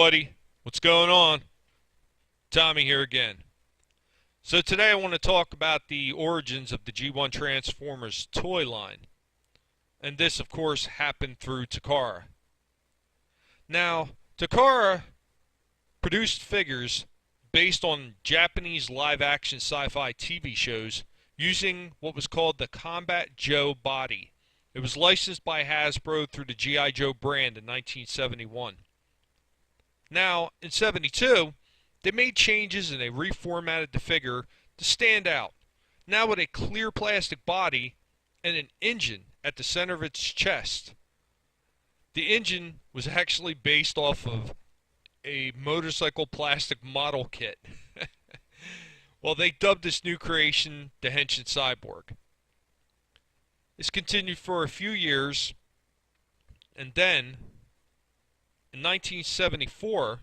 everybody, what's going on? Tommy here again. So today I want to talk about the origins of the G1 Transformers toy line. And this of course happened through Takara. Now, Takara produced figures based on Japanese live-action sci-fi TV shows using what was called the Combat Joe body. It was licensed by Hasbro through the G.I. Joe brand in 1971. Now, in 72, they made changes and they reformatted the figure to stand out. Now with a clear plastic body and an engine at the center of its chest. The engine was actually based off of a motorcycle plastic model kit. Well, they dubbed this new creation the Henshin Cyborg. This continued for a few years, and then in 1974,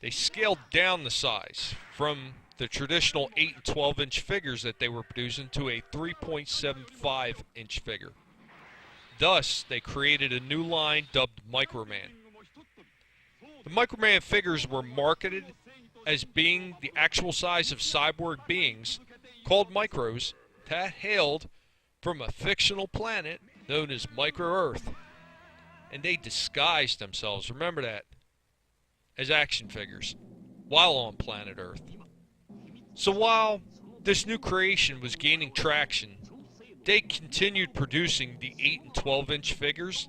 they scaled down the size from the traditional 8 and 12 inch figures that they were producing to a 3.75 inch figure. Thus, they created a new line dubbed Microman. The Microman figures were marketed as being the actual size of cyborg beings called Micros that hailed from a fictional planet known as Micro-Earth. And they disguised themselves, remember that, as action figures while on planet Earth. So while this new creation was gaining traction, they continued producing the 8 and 12 inch figures,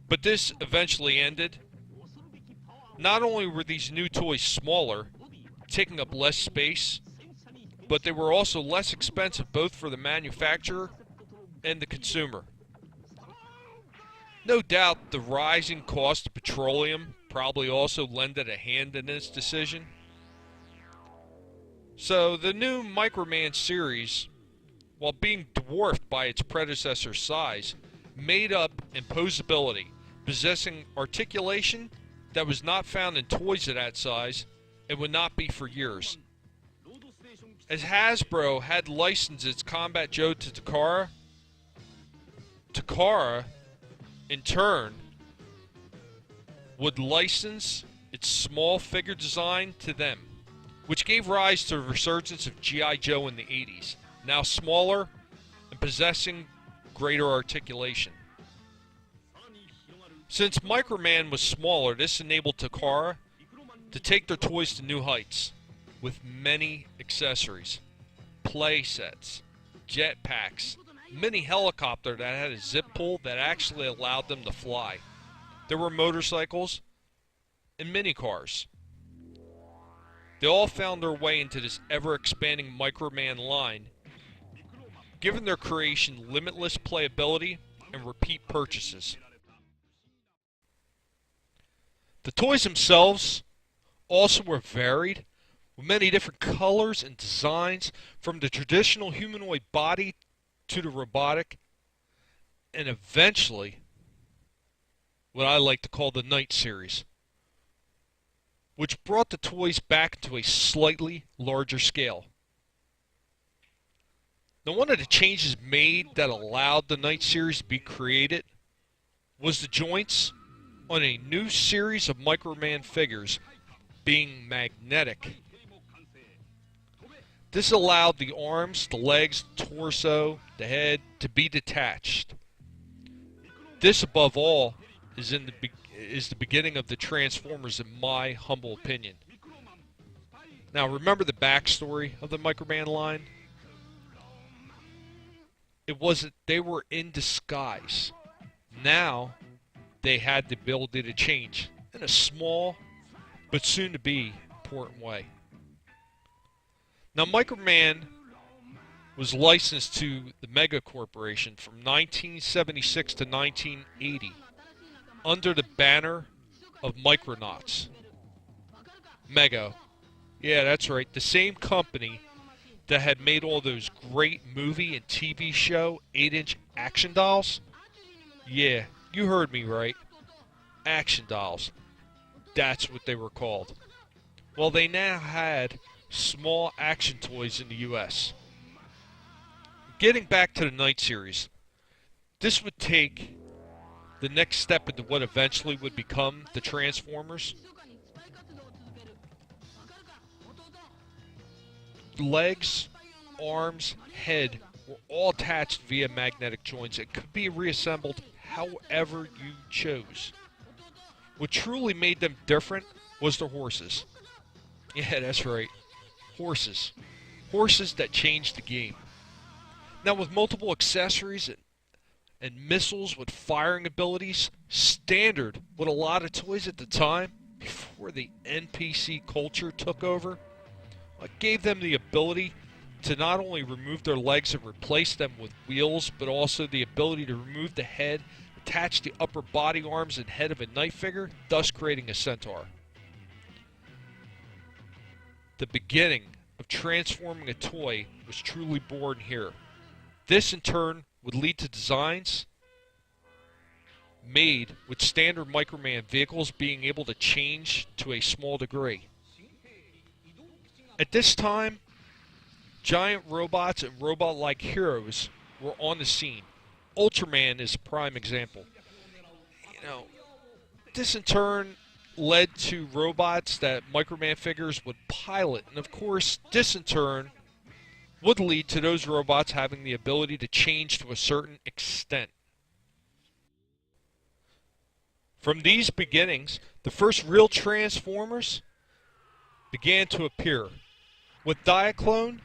but this eventually ended. Not only were these new toys smaller, taking up less space, but they were also less expensive both for the manufacturer and the consumer. No doubt the rising cost of petroleum probably also lended a hand in this decision. So the new Microman series, while being dwarfed by its predecessor's size, made up imposability, possessing articulation that was not found in toys of that size and would not be for years. As Hasbro had licensed its Combat Joe to Takara, Takara in turn would license its small figure design to them, which gave rise to the resurgence of G.I. Joe in the 80s, now smaller and possessing greater articulation. Since Microman was smaller, this enabled Takara to take their toys to new heights with many accessories, play sets, jetpacks, mini helicopter that had a zip pull that actually allowed them to fly. There were motorcycles and mini cars. They all found their way into this ever-expanding Microman line, giving their creation limitless playability and repeat purchases. The toys themselves also were varied, with many different colors and designs, from the traditional humanoid body to the robotic, and eventually what I like to call the Night series, which brought the toys back to a slightly larger scale. Now, one of the changes made that allowed the Night series to be created was the joints on a new series of Microman figures being magnetic. This allowed the arms, the legs, the torso, the head to be detached. This, above all, is the beginning of the Transformers, in my humble opinion. Now, remember the backstory of the Microman line? It was that they were in disguise. Now, they had the ability to change in a small, but soon-to-be important way. Now, Microman was licensed to the Mega Corporation from 1976 to 1980 under the banner of Micronauts. Mega. Yeah, that's right. The same company that had made all those great movie and TV show 8-inch action dolls. Yeah, you heard me right. Action dolls. That's what they were called. Well, they now had small action toys in the US. Getting back to the Night series, this would take the next step into what eventually would become the Transformers legs, arms, head were all attached via magnetic joints. It could be reassembled however you chose. What truly made them different was the horses. Yeah, that's right. Horses. Horses that changed the game. Now, with multiple accessories and missiles with firing abilities, standard with a lot of toys at the time, before the NPC culture took over, it gave them the ability to not only remove their legs and replace them with wheels, but also the ability to remove the head, attach the upper body, arms, and head of a knight figure, thus creating a centaur. The beginning of transforming a toy was truly born here. This, in turn, would lead to designs made with standard Microman vehicles being able to change to a small degree. At this time, giant robots and robot-like heroes were on the scene. Ultraman is a prime example. This in turn led to robots that Microman figures would pilot, and of course, this in turn would lead to those robots having the ability to change to a certain extent. From these beginnings, the first real Transformers began to appear, with Diaclone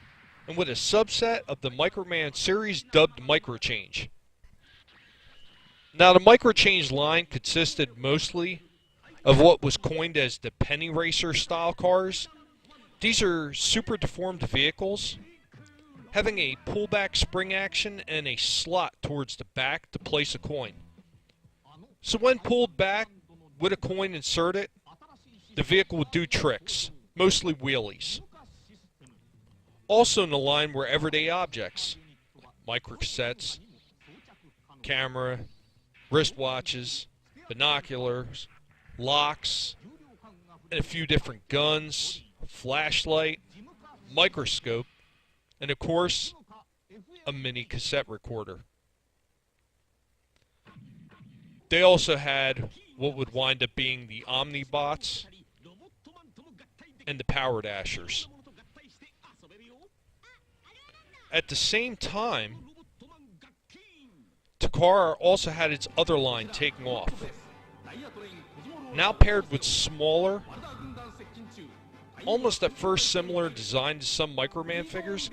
and with a subset of the Microman series dubbed Micro Change. Now, the Micro Change line consisted mostly of what was coined as the penny racer style cars. These are super deformed vehicles having a pullback spring action and a slot towards the back to place a coin. So when pulled back with a coin inserted, the vehicle would do tricks, mostly wheelies. Also in the line were everyday objects, microcassettes, camera, wristwatches, binoculars, locks, and a few different guns, flashlight, microscope, and of course, a mini cassette recorder. They also had what would wind up being the Omnibots and the Power Dashers. At the same time, Takara also had its other line taking off. Now paired with smaller, almost at first similar design to some Microman figures,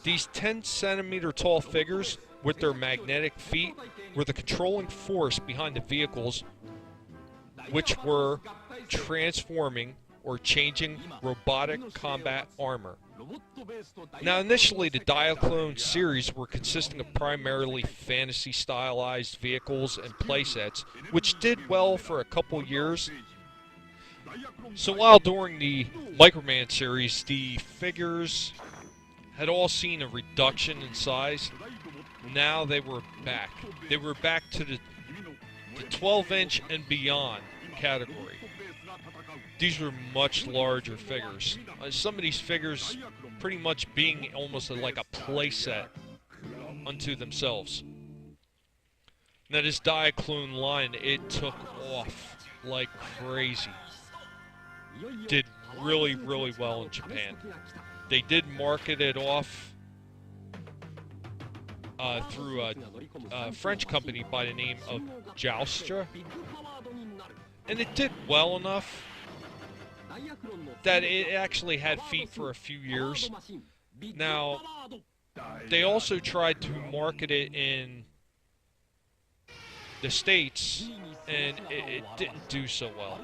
these 10-centimeter tall figures with their magnetic feet were the controlling force behind the vehicles, which were transforming or changing robotic combat armor. Now, initially, the Diaclone series were consisting of primarily fantasy-stylized vehicles and playsets, which did well for a couple years. So while during the Microman series, the figures had all seen a reduction in size, now they were back. They were back to the 12-inch and beyond category. These were much larger figures. Some of these figures pretty much being almost like a playset unto themselves. Now this Diaclone line, it took off like crazy. Did really, really well in Japan. They did market it off through a French company by the name of Joustra, and it did well enough that it actually had feet for a few years. Now, they also tried to market it in the States, and it didn't do so well.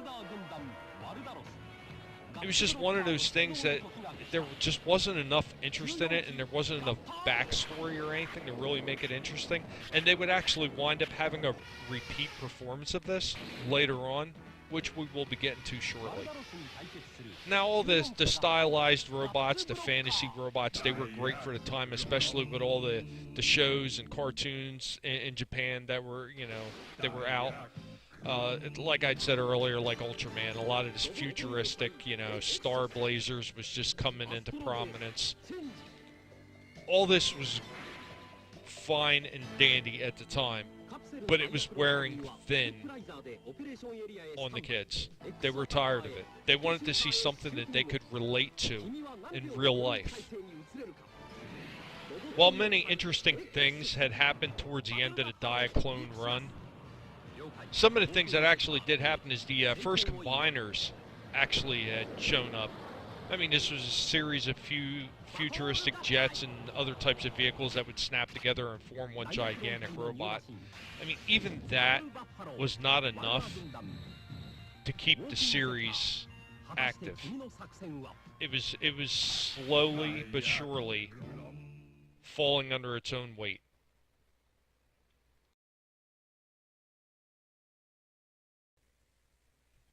It was just one of those things that there just wasn't enough interest in it, and there wasn't enough backstory or anything to really make it interesting. And they would actually wind up having a repeat performance of this later on, which we will be getting to shortly. Now, all the stylized robots, the fantasy robots, they were great for the time, especially with all the shows and cartoons in Japan that were, that were out. Like I'd said earlier, like Ultraman, a lot of this futuristic, Star Blazers was just coming into prominence. All this was fine and dandy at the time, but it was wearing thin on the kids. They were tired of it. They wanted to see something that they could relate to in real life. While many interesting things had happened towards the end of the Diaclone run, some of the things that actually did happen is the first combiners actually had shown up. I mean, this was a series of futuristic jets and other types of vehicles that would snap together and form one gigantic robot. I mean, even that was not enough to keep the series active. It was slowly but surely falling under its own weight.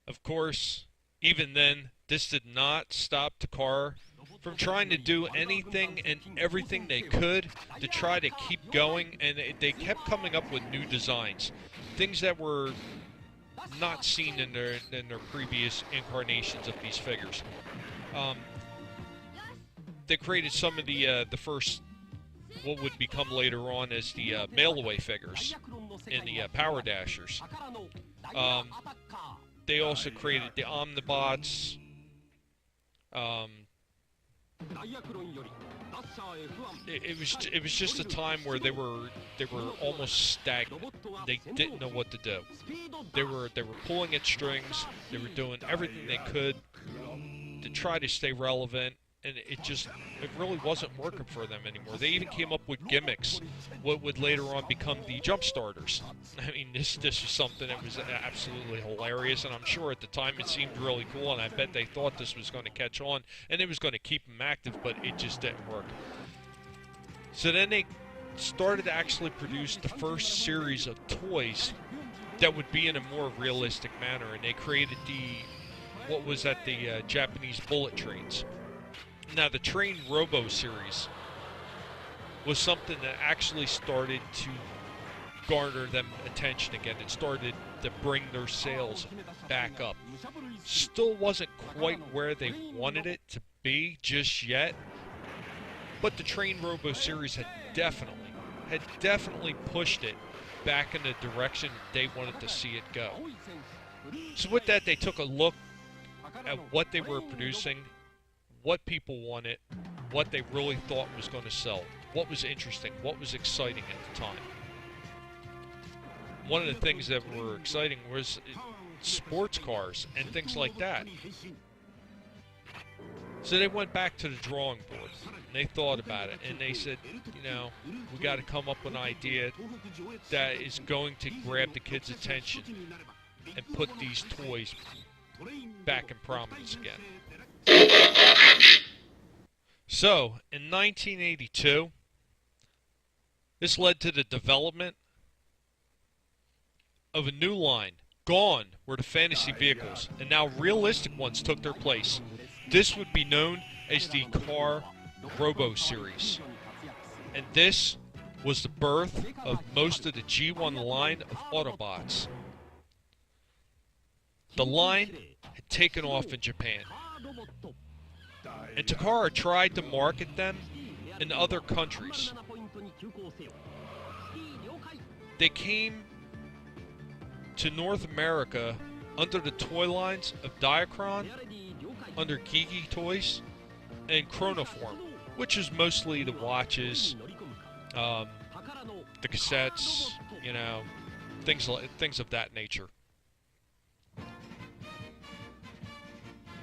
Of course, even then, this did not stop Takara from trying to do anything and everything they could to try to keep going, and they kept coming up with new designs, things that were not seen in their previous incarnations of these figures. They created some of the first, what would become later on as the mail-away figures in the Power Dashers. They also created the Omnibots. It was just a time where they were almost stagnant. They didn't know what to do. They were pulling at strings. They were doing everything they could to try to stay relevant, and it really wasn't working for them anymore. They even came up with gimmicks, what would later on become the jump starters. I mean, this was something that was absolutely hilarious, and I'm sure at the time it seemed really cool, and I bet they thought this was going to catch on, and it was going to keep them active, but it just didn't work. So then they started to actually produce the first series of toys that would be in a more realistic manner, and they created what was at the Japanese bullet trains. Now, the Train Robo series was something that actually started to garner them attention again. It started to bring their sales back up. Still wasn't quite where they wanted it to be just yet, but the Train Robo series had definitely pushed it back in the direction they wanted to see it go. So with that, they took a look at what they were producing, what people wanted, what they really thought was going to sell, what was interesting, what was exciting at the time. One of the things that were exciting was sports cars and things like that. So they went back to the drawing board, and they thought about it, and they said, you know, we got to come up with an idea that is going to grab the kids' attention and put these toys back in prominence again. So, in 1982, this led to the development of a new line. Gone were the fantasy vehicles, and now realistic ones took their place. This would be known as the Car Robo series. And this was the birth of most of the G1 line of Autobots. The line had taken off in Japan, and Takara tried to market them in other countries. They came to North America under the toy lines of Diaclone, under Geeky Toys, and Chronoform, which is mostly the watches, the cassettes, you know, things of that nature.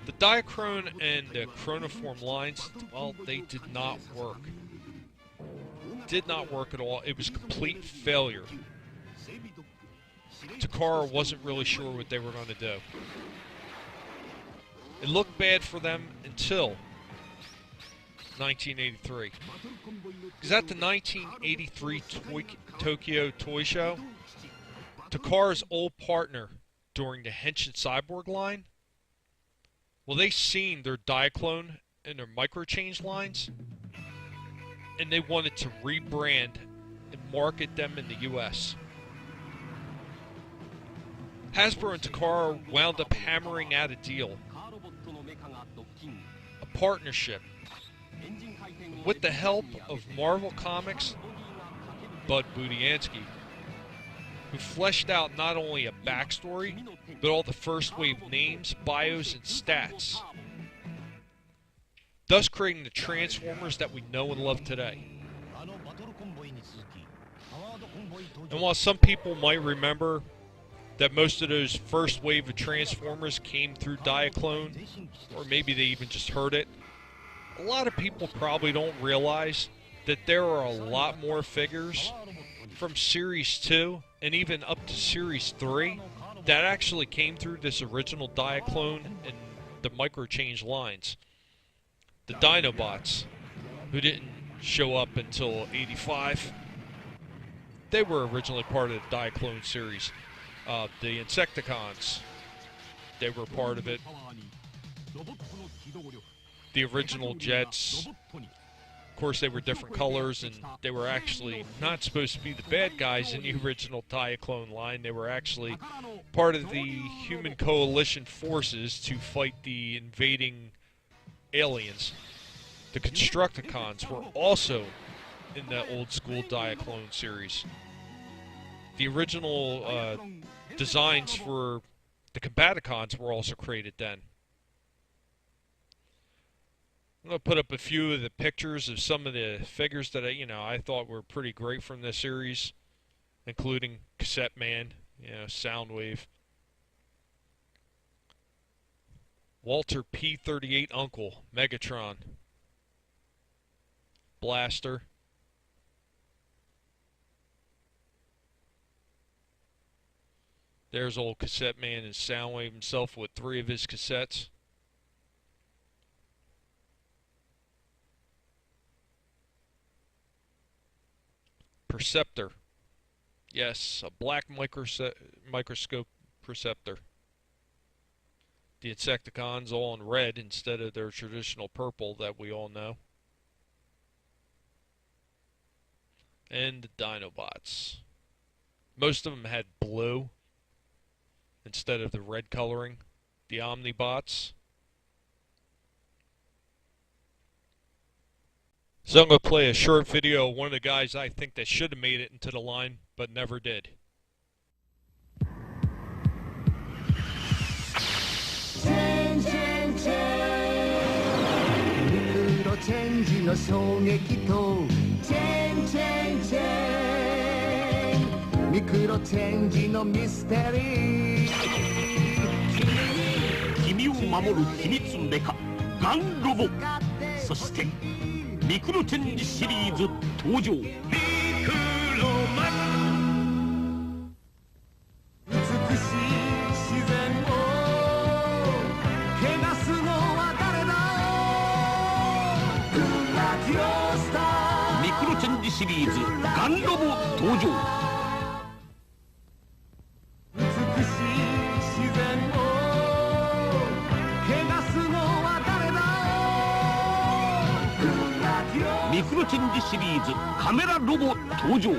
The Diaclone and the Chronoform lines, well, they did not work. Did not work at all. It was a complete failure. Takara wasn't really sure what they were going to do. It looked bad for them until 1983. Because at the 1983 Tokyo Toy Show, Takara's old partner during the Henshin Cyborg line, well, they seen their Diaclone and their Micro Change lines, and they wanted to rebrand and market them in the U.S. Hasbro and Takara wound up hammering out a deal, a partnership, with the help of Marvel Comics' Bud Budiansky, who fleshed out not only a backstory, but all the first wave names, bios, and stats, thus creating the Transformers that we know and love today. And while some people might remember that most of those first wave of Transformers came through Diaclone, or maybe they even just heard it, a lot of people probably don't realize that there are a lot more figures from Series 2 and even up to Series 3 that actually came through this original Diaclone and the Micro Change lines. The Dinobots, who didn't show up until 85, they were originally part of the Diaclone series. The Insecticons, they were part of it. The original Jets, of course, they were different colors, and they were actually not supposed to be the bad guys in the original Diaclone line. They were actually part of the human coalition forces to fight the invading aliens. The Constructicons were also in the old school Diaclone series. The original designs for the Combaticons were also created then. I'm going to put up a few of the pictures of some of the figures that I thought were pretty great from this series, including Cassette Man, Soundwave, Walter P-38 Uncle, Megatron, Blaster, there's old Cassette Man and Soundwave himself with 3 of his cassettes. Perceptor. Yes, a black microscope Perceptor. The Insecticons all in red instead of their traditional purple that we all know. And the Dinobots. Most of them had blue instead of the red coloring. The Omnibots. So I'm going to play a short video of one of the guys I think that should have made it into the line, but never did. チェンジの衝撃とチェンチェンチェンミクロチェンジのミステリー君を守る秘密メカガンロボそしてミクロチェンジシリーズ登場ミクロマン美しい自然を汚すのは誰だミクロチェンジシリーズガンロボ登場美しい自然を汚すのは誰だミクロチェンジシリーズカメラロボ登場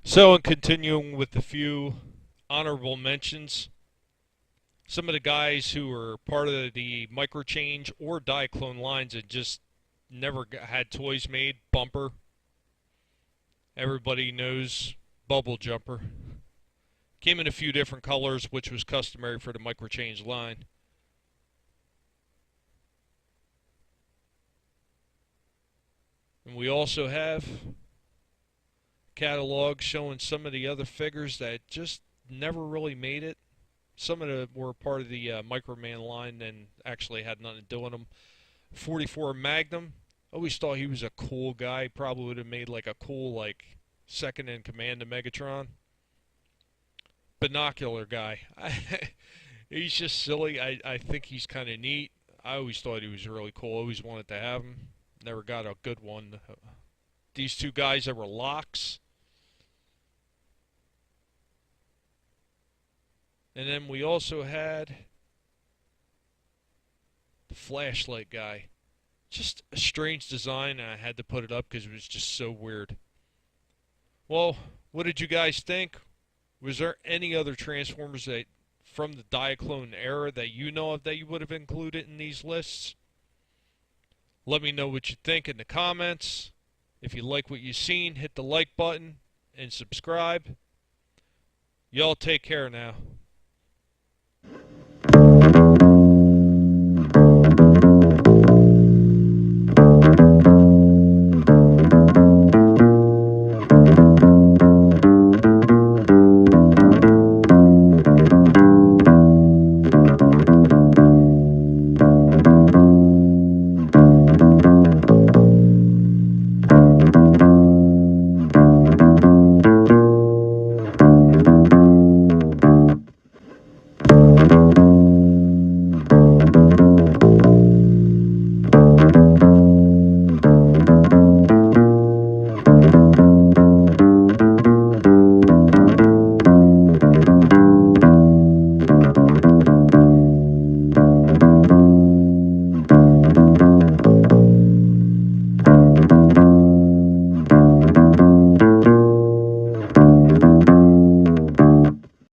So, in continuing with a few honorable mentions, some of the guys who were part of the Micro Change or Diaclone lines and just never had toys made. Bumper. Everybody knows Bubble Jumper. Came in a few different colors, which was customary for the Micro Change line. And we also have catalog showing some of the other figures that just never really made it. Some of them were part of the Microman line and actually had nothing to do with them. 44 Magnum. Always thought he was a cool guy. Probably would have made like a cool second in command to Megatron. Binocular guy. He's just silly. I think he's kind of neat. I always thought he was really cool. Always wanted to have him. Never got a good one. These two guys that were locks. And then we also had the flashlight guy. Just a strange design, and I had to put it up because it was just so weird. Well, What did you guys think? Was there any other Transformers that from the Diaclone era that you know of that you would have included in these lists? Let me know what you think in the comments. If you like what you've seen, hit the like button and subscribe. Y'all take care now.